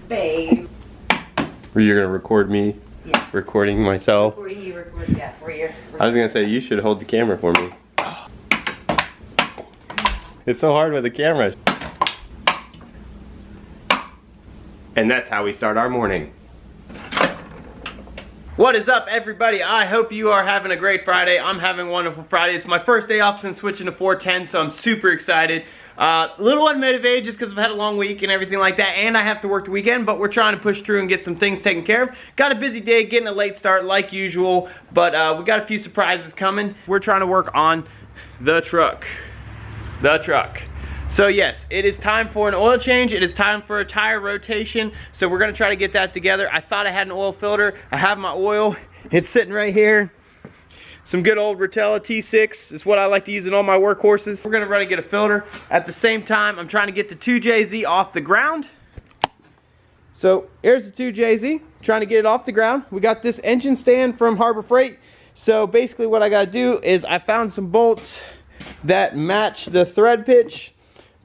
Babe. Were you gonna record me? Yeah. Recording myself? Recording you, recording, yeah, for your. I was gonna say, you should hold the camera for me. It's so hard with the camera. And that's how we start our morning. What is up, everybody? I hope you are having a great Friday. I'm having a wonderful Friday. It's my first day off since switching to 410, so I'm super excited. A little unmotivated just because I've had a long week and everything like that, and I have to work the weekend, but we're trying to push through and get some things taken care of. Got a busy day, getting a late start like usual, but we got a few surprises coming. We're trying to work on the truck. So yes, it is time for an oil change. It is time for a tire rotation. So we're gonna try to get that together. I thought I had an oil filter. I have my oil. It's sitting right here. Some good old Rotella T6 is what I like to use in all my workhorses. We're gonna run and get a filter. At the same time, I'm trying to get the 2JZ off the ground. So here's the 2JZ, trying to get it off the ground. We got this engine stand from Harbor Freight. So basically what I gotta do is I found some bolts that match the thread pitch,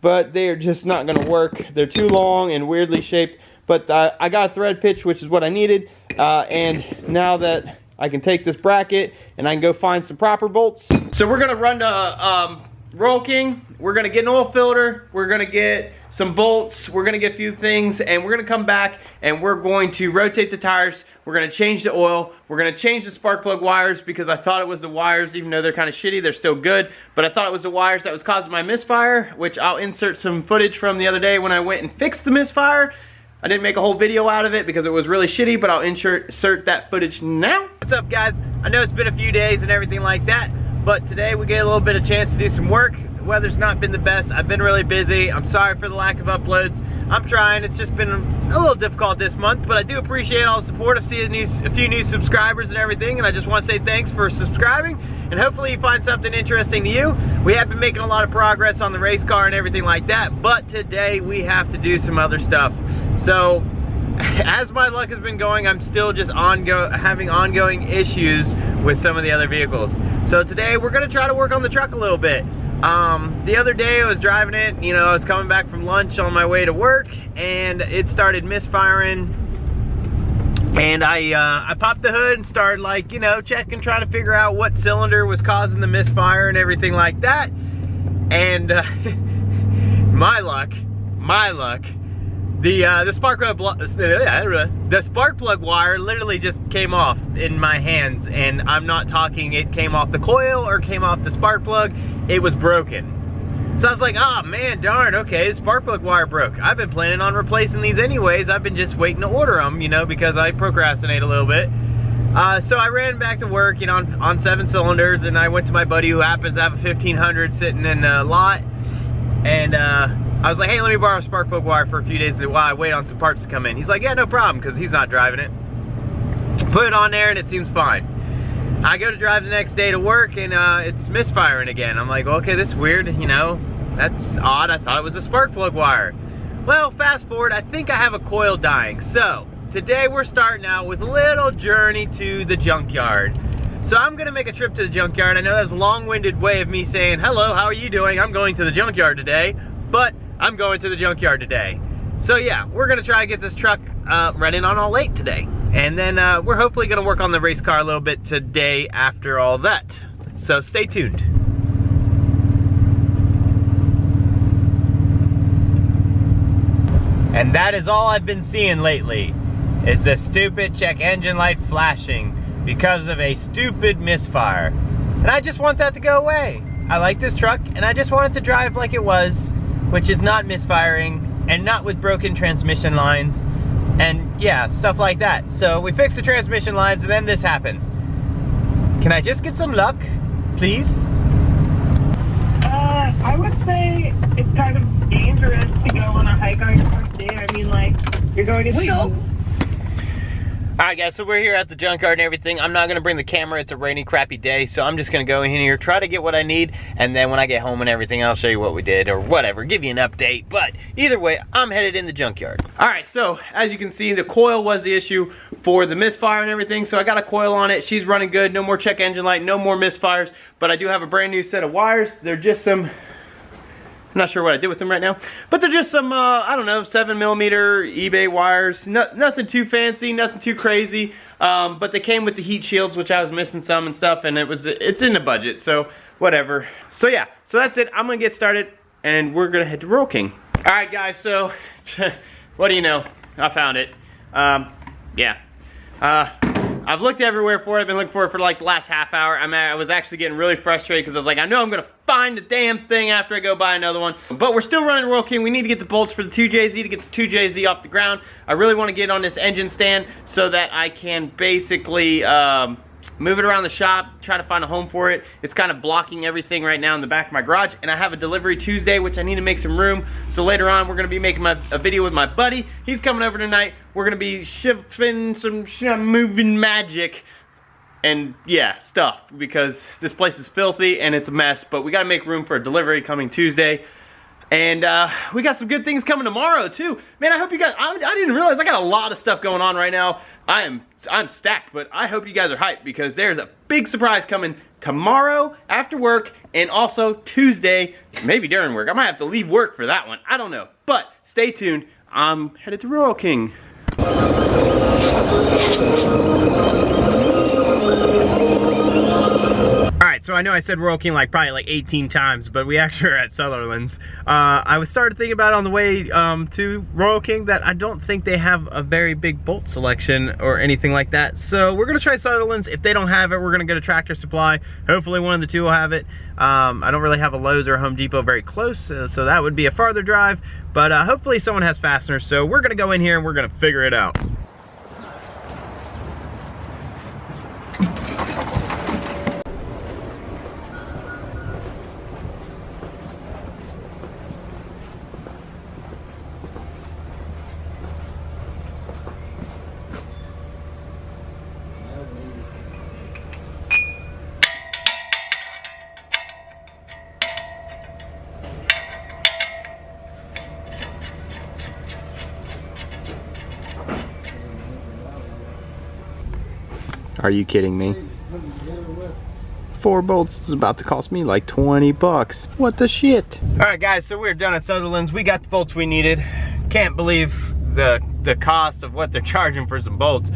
but they are just not gonna work. They're too long and weirdly shaped, but I got a thread pitch, which is what I needed, and now that I can take this bracket and I can go find some proper bolts. So we're gonna run to Royal King, we're gonna get an oil filter, we're gonna get some bolts, we're gonna get a few things, and we're gonna come back and we're going to rotate the tires, we're gonna change the oil, we're gonna change the spark plug wires because I thought it was the wires, even though they're kind of shitty, they're still good, but I thought it was the wires that was causing my misfire, which I'll insert some footage from the other day when I went and fixed the misfire. I didn't make a whole video out of it because it was really shitty, but I'll insert that footage now. What's up, guys? I know it's been a few days and everything like that, but today we get a little bit of chance to do some work. The weather's not been the best. I've been really busy. I'm sorry for the lack of uploads. I'm trying. It's just been a little difficult this month, but I do appreciate all the support. I've seen a few new subscribers and everything, and I just want to say thanks for subscribing, and hopefully you find something interesting to you. We have been making a lot of progress on the race car and everything like that, but today we have to do some other stuff. So, as my luck has been going, I'm still just having ongoing issues with some of the other vehicles. So today we're gonna try to work on the truck a little bit. The other day I was driving it, you know, I was coming back from lunch on my way to work and it started misfiring. And I popped the hood and started, like, you know, checking, trying to figure out what cylinder was causing the misfire and everything like that. And my luck, the spark plug wire literally just came off in my hands, and I'm not talking it came off the coil or came off the spark plug, it was broken. So I was like, oh man, darn, okay, the spark plug wire broke. I've been planning on replacing these anyways. I've been just waiting to order them, you know, because I procrastinate a little bit. So I ran back to work, you know, on 7 cylinders, and I went to my buddy who happens to have a 1500 sitting in a lot, and I was like, hey, let me borrow a spark plug wire for a few days while I wait on some parts to come in. He's like, yeah, no problem, because he's not driving it. Put it on there and it seems fine. I go to drive the next day to work and it's misfiring again. I'm like, well, okay, this is weird, you know, that's odd. I thought it was a spark plug wire. Well, fast forward, I think I have a coil dying. So today we're starting out with a little journey to the junkyard. So I'm gonna make a trip to the junkyard. I know that's a long-winded way of me saying, hello, how are you doing? I'm going to the junkyard today, but I'm going to the junkyard today. So yeah, we're gonna try to get this truck running on all 8 today. And then we're hopefully gonna work on the race car a little bit today after all that. So stay tuned. And that is all I've been seeing lately, is the stupid check engine light flashing because of a stupid misfire. And I just want that to go away. I like this truck and I just want it to drive like it was, which is not misfiring and not with broken transmission lines and yeah, stuff like that. So we fix the transmission lines and then this happens. Can I just get some luck, please? I would say it's kind of dangerous to go on a hike on your first day. I mean, like, you're going to Alright guys, so we're here at the junkyard and everything. I'm not going to bring the camera, it's a rainy, crappy day, so I'm just going to go in here, try to get what I need, and then when I get home and everything, I'll show you what we did, or whatever, give you an update. But either way, I'm headed in the junkyard. Alright, so as you can see, the coil was the issue for the misfire and everything, so I got a coil on it. She's running good, no more check engine light, no more misfires, but I do have a brand new set of wires. They're just some I'm not sure what I did with them right now, but they're just some, I don't know, 7mm eBay wires. Nothing too fancy, nothing too crazy, but they came with the heat shields, which I was missing some and stuff, and it's in the budget, so whatever. So yeah, so that's it. I'm gonna get started, and we're gonna head to Royal King. All right, guys, so what do you know? I found it. Yeah. I've looked everywhere for it. I've been looking for it for like the last half hour. I was actually getting really frustrated because I was like, I know I'm gonna find the damn thing after I go buy another one. But we're still running Royal King. We need to get the bolts for the 2JZ to get the 2JZ off the ground. I really want to get on this engine stand so that I can basically move it around the shop, try to find a home for it. It's kind of blocking everything right now in the back of my garage, and I have a delivery Tuesday, which I need to make some room. So later on, we're gonna be making a video with my buddy. He's coming over tonight. We're gonna be shifting some moving magic and yeah, stuff, because this place is filthy and it's a mess, but we gotta make room for a delivery coming Tuesday. And we got some good things coming tomorrow too. Man, I hope you guys, I didn't realize I got a lot of stuff going on right now. I'm stacked, but I hope you guys are hyped because there's a big surprise coming tomorrow after work and also Tuesday, maybe during work. I might have to leave work for that one. I don't know, but stay tuned. I'm headed to Royal King. Alright, so I know I said Royal King probably like 18 times, but we actually are at Sutherlands. I was started thinking about on the way to Royal King that I don't think they have a very big bolt selection or anything like that. So we're going to try Sutherlands. If they don't have it, we're going to go to Tractor Supply. Hopefully one of the two will have it. I don't really have a Lowe's or a Home Depot very close, so that would be a farther drive. But hopefully someone has fasteners. So we're going to go in here and we're going to figure it out. Are you kidding me? 4 bolts is about to cost me like 20 bucks. What the shit? All right, guys, so we're done at Sutherland's. We got the bolts we needed. Can't believe the cost of what they're charging for some bolts.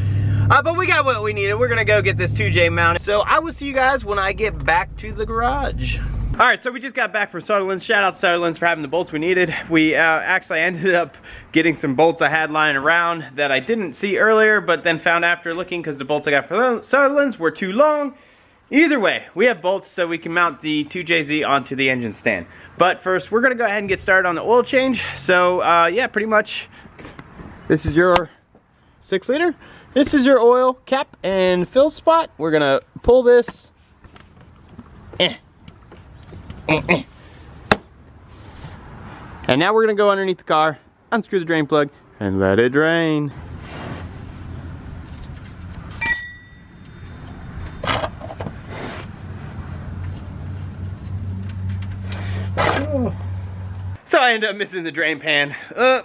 But we got what we needed. We're gonna go get this 2J mounted. So I will see you guys when I get back to the garage. All right, so we just got back from Sutherlands. Shout out to Sutherlands for having the bolts we needed. We actually ended up getting some bolts I had lying around that I didn't see earlier, but then found after looking because the bolts I got for Sutherlands were too long. Either way, we have bolts so we can mount the 2JZ onto the engine stand. But first, we're gonna go ahead and get started on the oil change. So yeah, pretty much, this is your 6 liter. This is your oil cap and fill spot. We're gonna pull this. And now we're gonna go underneath the car, unscrew the drain plug, and let it drain. So I ended up missing the drain pan.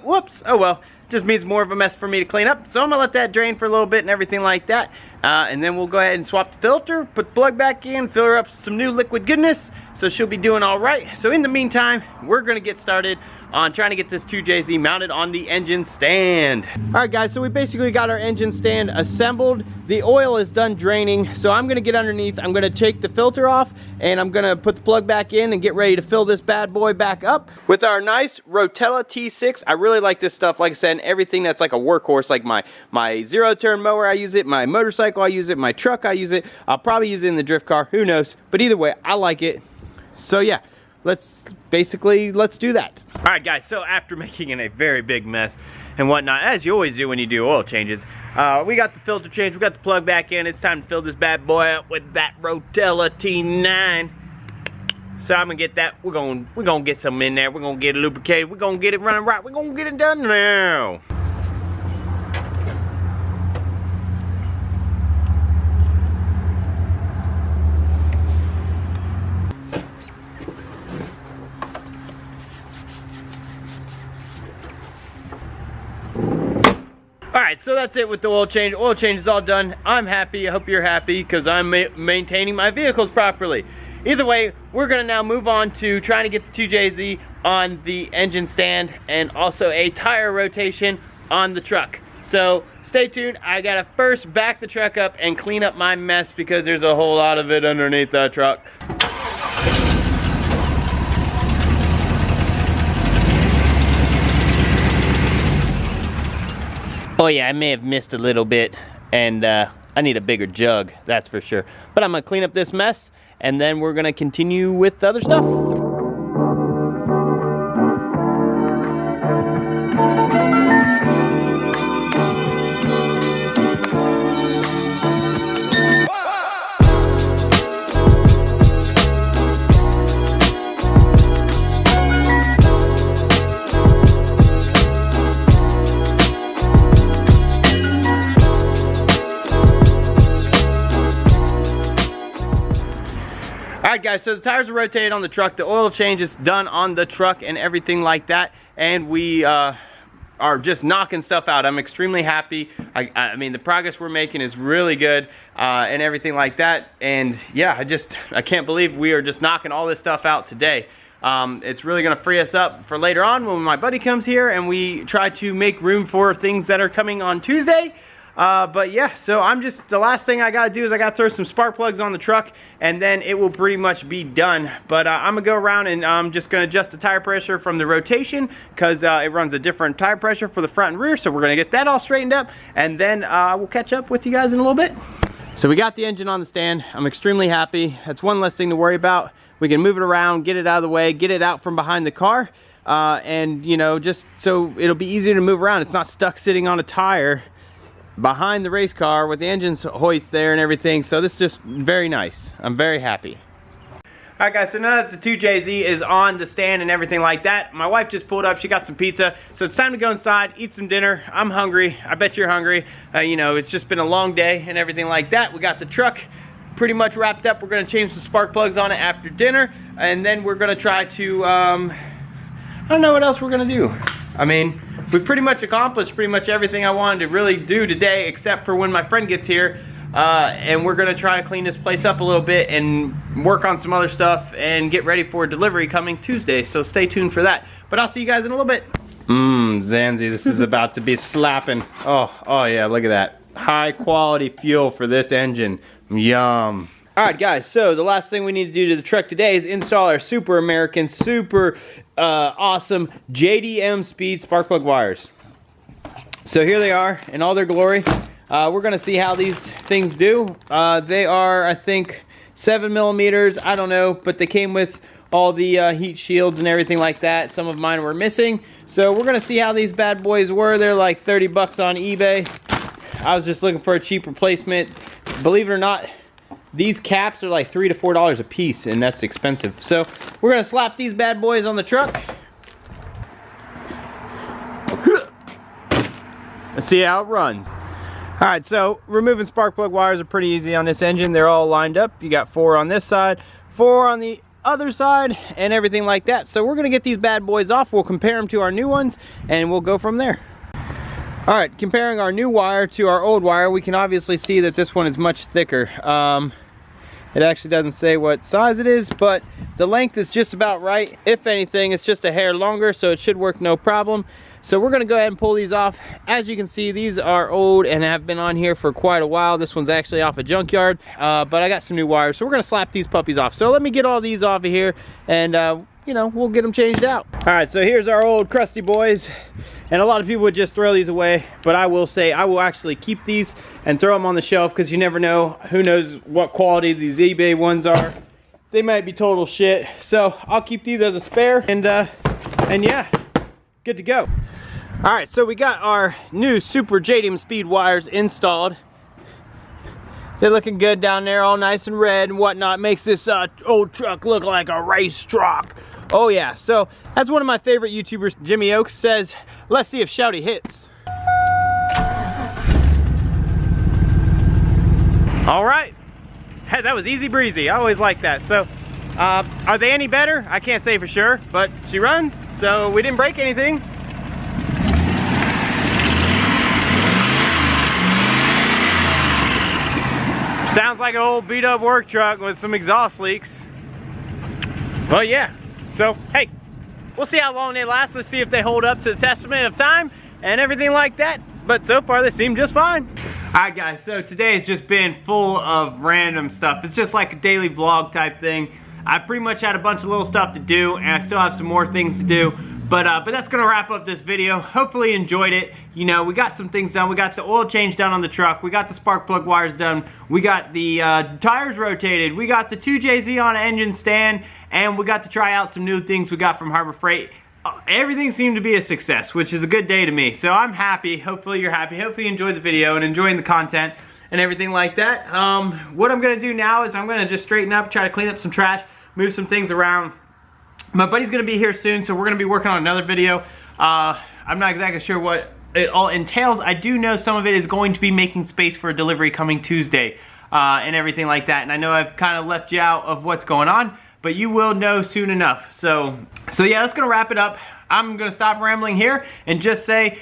Whoops, oh well. Just means more of a mess for me to clean up. So I'm gonna let that drain for a little bit and everything like that. And then we'll go ahead and swap the filter, put the plug back in, fill her up with some new liquid goodness. So she'll be doing all right. So in the meantime, we're gonna get started on trying to get this 2JZ mounted on the engine stand. All right, guys, so we basically got our engine stand assembled. The oil is done draining, so I'm gonna get underneath. I'm gonna take the filter off, and I'm gonna put the plug back in and get ready to fill this bad boy back up with our nice Rotella T6. I really like this stuff. Like I said, everything that's like a workhorse, like my zero-turn mower, I use it. My motorcycle, I use it. My truck, I use it. I'll probably use it in the drift car. Who knows? But either way, I like it. So yeah, let's do that. All right, guys, so after making it a very big mess and whatnot, as you always do when you do oil changes, we got the filter change, we got the plug back in. It's time to fill this bad boy up with that Rotella T9. So I'm gonna get that, we're gonna get some in there, we're gonna get it lubricated, we're gonna get it running right, we're gonna get it done now. Alright, so that's it with the oil change. Oil change is all done. I'm happy. I hope you're happy because I'm maintaining my vehicles properly. either way, we're gonna now move on to trying to get the 2JZ on the engine stand and also a tire rotation on the truck. So stay tuned. I gotta first back the truck up and clean up my mess because there's a whole lot of it underneath that truck. Oh yeah, I may have missed a little bit, and I need a bigger jug, that's for sure. But I'm gonna clean up this mess, and then we're gonna continue with the other stuff. Alright guys, so the tires are rotated on the truck, the oil change is done on the truck and everything like that, and we are just knocking stuff out. I'm extremely happy. I mean, the progress we're making is really good and everything like that, and yeah, I can't believe we are just knocking all this stuff out today. It's really going to free us up for later on when my buddy comes here and we try to make room for things that are coming on Tuesday. But yeah, so the last thing I gotta do is I gotta throw some spark plugs on the truck and then it will pretty much be done. But I'm gonna go around and I'm just gonna adjust the tire pressure from the rotation because it runs a different tire pressure for the front and rear. So we're gonna get that all straightened up and then we'll catch up with you guys in a little bit. So we got the engine on the stand. I'm extremely happy. That's one less thing to worry about. We can move it around, get it out of the way, get it out from behind the car. And you know, just so it'll be easier to move around. It's not stuck sitting on a tire behind the race car with the engine hoist there and everything. So this is just very nice. I'm very happy. Alright guys, so now that the 2JZ is on the stand and everything like that, my wife just pulled up, she got some pizza, so it's time to go inside, eat some dinner. I'm hungry, I bet you're hungry. You know, it's just been a long day and everything like that. We got the truck pretty much wrapped up. We're gonna change some spark plugs on it after dinner, and then we're gonna try to, I don't know what else we're gonna do. I mean, we pretty much accomplished pretty much everything I wanted to really do today, except for when my friend gets here, and we're gonna try to clean this place up a little bit and work on some other stuff and get ready for delivery coming Tuesday, so stay tuned for that. But I'll see you guys in a little bit. Zanzi, this is about to be slapping. Oh yeah, look at that. High quality fuel for this engine. Yum. Alright guys, so the last thing we need to do to the truck today is install our super American, super awesome JDM speed spark plug wires. So here they are in all their glory. We're going to see how these things do. They are, I think, 7 millimeters, I don't know, but they came with all the heat shields and everything like that. Some of mine were missing. So we're going to see how these bad boys were. They're like 30 bucks on eBay. I was just looking for a cheap replacement. Believe it or not, these caps are like $3 to $4 a piece, and that's expensive. So we're gonna slap these bad boys on the truck. Let's see how it runs. All right, so removing spark plug wires are pretty easy on this engine. They're all lined up. You got 4 on this side, 4 on the other side, and everything like that. So we're gonna get these bad boys off. We'll compare them to our new ones, and we'll go from there. All right, comparing our new wire to our old wire, we can obviously see that this one is much thicker. It actually doesn't say what size it is, but the length is just about right. If anything, it's just a hair longer, so it should work no problem. So we're gonna go ahead and pull these off. As you can see, these are old and have been on here for quite a while. This one's actually off a junkyard, but I got some new wires, so we're gonna slap these puppies off. So let me get all these off of here, and you know, we'll get them changed out. All right, so here's our old crusty boys. And a lot of people would just throw these away, but I will say I will actually keep these and throw them on the shelf because you never know, who knows what quality these eBay ones are. They might be total shit. So I'll keep these as a spare, and yeah, good to go. All right, so we got our new super JDM speed wires installed. They're looking good down there, all nice and red and whatnot. Makes this old truck look like a race truck. Oh yeah, so as one of my favorite YouTubers, Jimmy Oaks, says, let's see if Shouty hits. All right, hey, that was easy breezy. I always like that. So are they any better? I can't say for sure, but she runs, so we didn't break anything. Sounds like an old beat up work truck with some exhaust leaks. Well, yeah. So, hey, we'll see how long they last. Let's see if they hold up to the testament of time and everything like that. But so far, they seem just fine. Alright guys, so today has just been full of random stuff. It's just like a daily vlog type thing. I pretty much had a bunch of little stuff to do, and I still have some more things to do. But that's gonna wrap up this video. Hopefully you enjoyed it. You know, we got some things done. We got the oil change done on the truck. We got the spark plug wires done. We got the tires rotated. We got the 2JZ on an engine stand, and we got to try out some new things we got from Harbor Freight. Everything seemed to be a success, which is a good day to me. So I'm happy. Hopefully you're happy. Hopefully you enjoyed the video and enjoying the content and everything like that. What I'm gonna do now is I'm gonna just straighten up, try to clean up some trash, move some things around. My buddy's gonna be here soon, so we're gonna be working on another video. I'm not exactly sure what it all entails. I do know some of it is going to be making space for a delivery coming Tuesday and everything like that. And I know I've kind of left you out of what's going on, but you will know soon enough. So yeah, that's gonna wrap it up. I'm gonna stop rambling here and just say,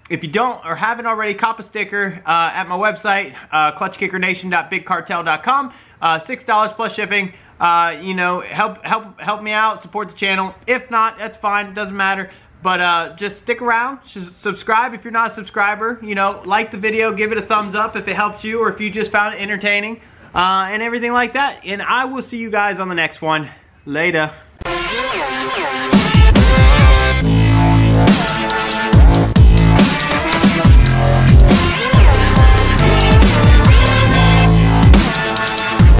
if you don't or haven't already, cop a sticker at my website, ClutchKickerNation.BigCartel.com. $6 plus shipping. You know, help me out, support the channel. If not, that's fine, doesn't matter. But just stick around, subscribe if you're not a subscriber. You know, like the video, give it a thumbs up if it helps you or if you just found it entertaining. And everything like that. And I will see you guys on the next one. Later.